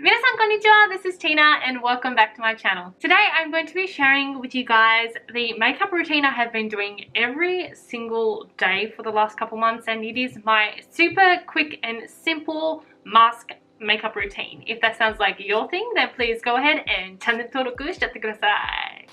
Minasan konnichiwa, this is Tina and welcome back to my channel. Today I'm going to be sharing with you guys the makeup routine I have been doing every single day for the last couple months, and it is my super quick and simple mask makeup routine. If that sounds like your thing, then please go ahead and channel登録しちゃってください.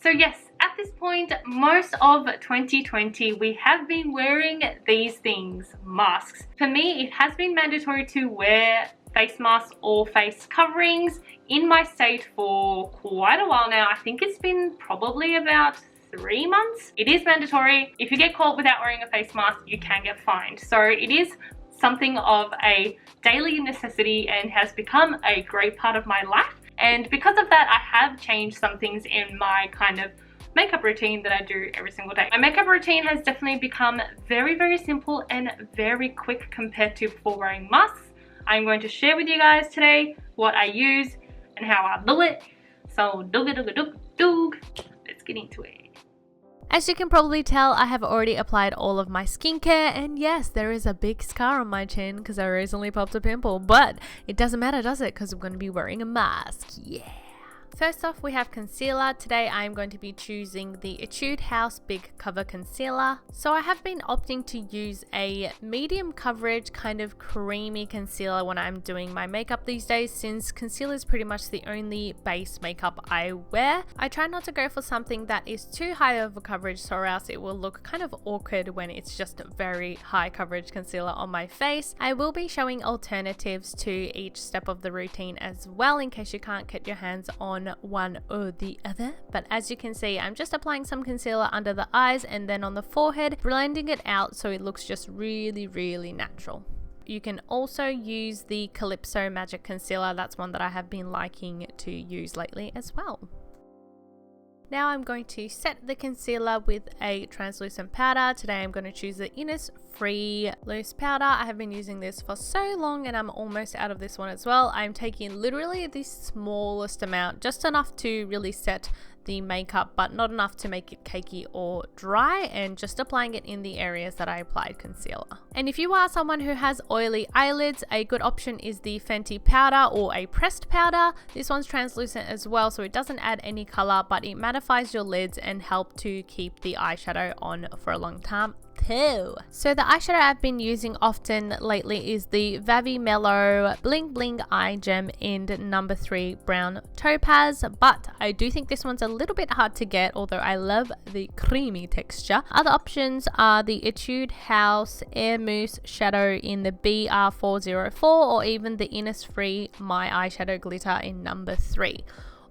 So yes, at this point, most of 2020, we have been wearing these things, masks. For me, it has been mandatory to wear face masks or face coverings in my state for quite a while now. I think it's been probably about 3 months. It is mandatory. If you get caught without wearing a face mask, you can get fined. So it is something of a daily necessity and has become a great part of my life. And because of that, I have changed some things in my kind of makeup routine that I do every single day. My makeup routine has definitely become very, very simple and very quick compared to before wearing masks. I'm going to share with you guys today what I use and how I do it. So let's get into it. As you can probably tell, I have already applied all of my skincare, and yes, there is a big scar on my chin because I recently popped a pimple, but it doesn't matter, does it? Because I'm going to be wearing a mask. Yeah. First off, we have concealer. Today I'm going to be choosing the Etude House Big Cover Concealer. So I have been opting to use a medium coverage kind of creamy concealer when I'm doing my makeup these days, since concealer is pretty much the only base makeup I wear. I try not to go for something that is too high of a coverage, or else it will look kind of awkward when it's just very high coverage concealer on my face. I will be showing alternatives to each step of the routine as well, in case you can't get your hands on one or the other. But as you can see, I'm just applying some concealer under the eyes and then on the forehead, blending it out so it looks just really, really natural. You can also use the Calypso Magic Concealer. That's one that I have been liking to use lately as well. Now I'm going to set the concealer with a translucent powder. Today I'm going to choose the Innisfree loose powder. I have been using this for so long and I'm almost out of this one as well. I'm taking literally the smallest amount, just enough to really set the makeup, but not enough to make it cakey or dry, and just applying it in the areas that I applied concealer. And if you are someone who has oily eyelids, a good option is the Fenty powder or a pressed powder. This one's translucent as well, so it doesn't add any color, but it mattifies your lids and help to keep the eyeshadow on for a long time too. So the eyeshadow I've been using often lately is the Vavi Mellow Bling Bling Eye Gem in number 3 Brown Topaz, but I do think this one's a little bit hard to get, although I love the creamy texture. Other options are the Etude House Air Mousse Shadow in the BR404, or even the Innisfree My Eyeshadow Glitter in number 3.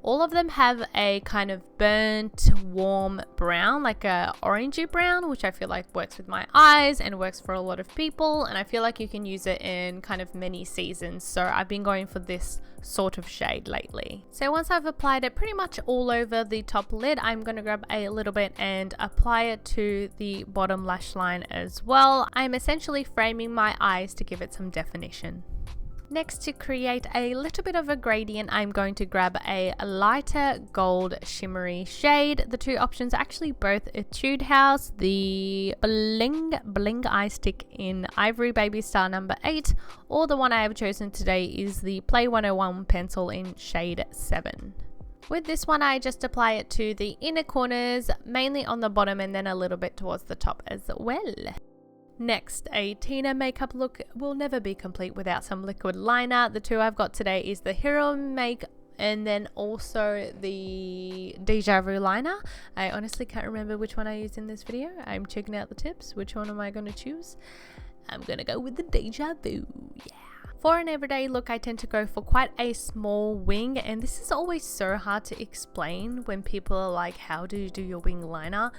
All of them have a kind of burnt, warm brown, like a orangey brown, which I feel like works with my eyes and works for a lot of people. And I feel like you can use it in kind of many seasons. So I've been going for this sort of shade lately. So once I've applied it pretty much all over the top lid, I'm going to grab a little bit and apply it to the bottom lash line as well. I'm essentially framing my eyes to give it some definition. Next, to create a little bit of a gradient, I'm going to grab a lighter gold shimmery shade. The two options are actually both Etude House, the Bling Eye Stick in Ivory Baby Star number 8, or the one I have chosen today is the Play 101 pencil in shade 7. With this one, I just apply it to the inner corners, mainly on the bottom and then a little bit towards the top as well. Next, a Tina makeup look will never be complete without some liquid liner. The two I've got today is the Hero Make and then also the Deja Vu liner. I honestly can't remember which one I used in this video. I'm checking out the tips. Which one am I going to choose? I'm going to go with the Deja Vu. Yeah. For an everyday look, I tend to go for quite a small wing, and this is always so hard to explain when people are like, how do you do your wing liner?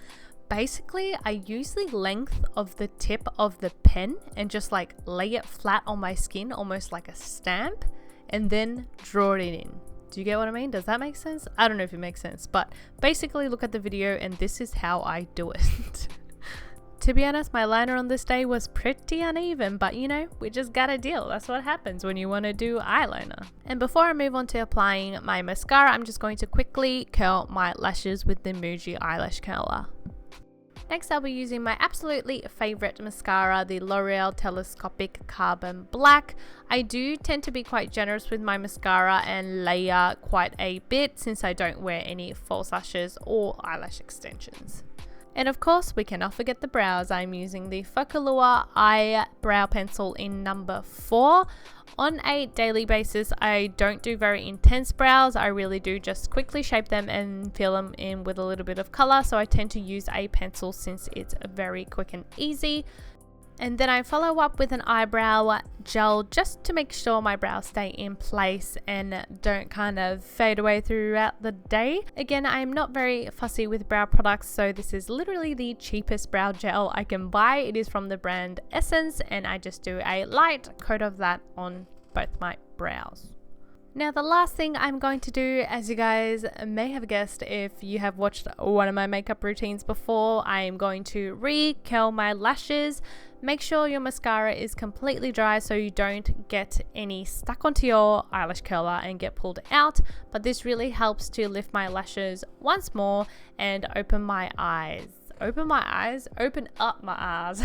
Basically, I use the length of the tip of the pen and just like lay it flat on my skin, almost like a stamp, and then draw it in. Do you get what I mean? Does that make sense? I don't know if it makes sense, but basically look at the video and this is how I do it. To be honest, my liner on this day was pretty uneven, but you know, we just gotta deal. That's what happens when you want to do eyeliner. And before I move on to applying my mascara, I'm just going to quickly curl my lashes with the Muji eyelash curler. Next, I'll be using my absolutely favorite mascara, the L'Oreal Telescopic Carbon Black. I do tend to be quite generous with my mascara and layer quite a bit since I don't wear any false lashes or eyelash extensions. And of course, we cannot forget the brows. I'm using the Focalure Eye Brow Pencil in number 4. On a daily basis, I don't do very intense brows. I really do just quickly shape them and fill them in with a little bit of color. So I tend to use a pencil since it's very quick and easy. And then I follow up with an eyebrow gel just to make sure my brows stay in place and don't kind of fade away throughout the day. Again, I'm not very fussy with brow products, so this is literally the cheapest brow gel I can buy. It is from the brand Essence, and I just do a light coat of that on both my brows. Now, the last thing I'm going to do, as you guys may have guessed if you have watched one of my makeup routines before, I am going to re-curl my lashes. Make sure your mascara is completely dry so you don't get any stuck onto your eyelash curler and get pulled out. But this really helps to lift my lashes once more and open my eyes. Open my eyes? Open up my eyes.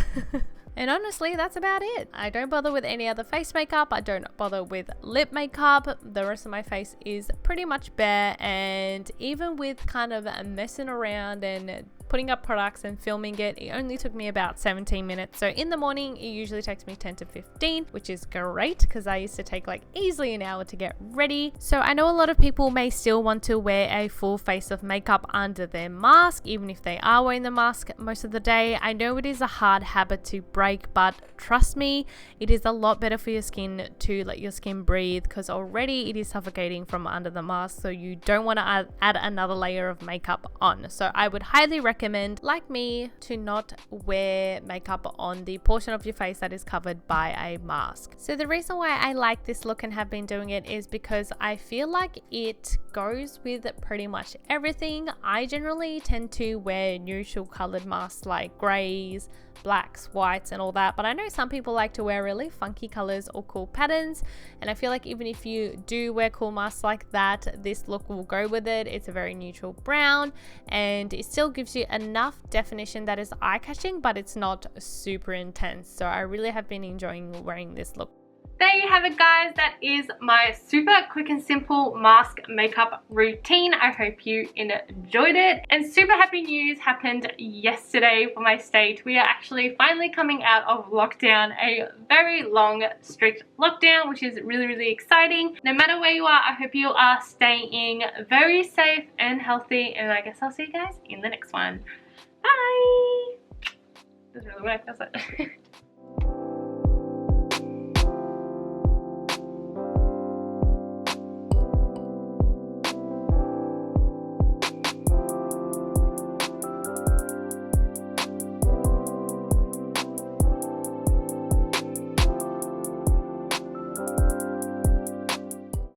And honestly, that's about it. I don't bother with any other face makeup. I don't bother with lip makeup. The rest of my face is pretty much bare, and even with kind of messing around and putting up products and filming it only took me about 17 minutes. So in the morning, it usually takes me 10 to 15, which is great because I used to take like easily an hour to get ready. So I know a lot of people may still want to wear a full face of makeup under their mask, even if they are wearing the mask most of the day. I know it is a hard habit to break, but trust me, it is a lot better for your skin to let your skin breathe because already it is suffocating from under the mask. So you don't want to add another layer of makeup on. So I would highly recommend, like me, to not wear makeup on the portion of your face that is covered by a mask. So the reason why I like this look and have been doing it is because I feel like it goes with pretty much everything. I generally tend to wear neutral colored masks like grays, blacks, whites and all that, but I know some people like to wear really funky colors or cool patterns, and I feel like even if you do wear cool masks like that, this look will go with it. It's a very neutral brown and it still gives you enough definition that is eye-catching, but it's not super intense. So I really have been enjoying wearing this look. There you have it, guys. That is my super quick and simple mask makeup routine. I hope you enjoyed it. And super happy news happened yesterday for my state. We are actually finally coming out of lockdown, a very long, strict lockdown, which is really, really exciting. No matter where you are, I hope you are staying very safe and healthy. And I guess I'll see you guys in the next one. Bye! Doesn't really work, does it?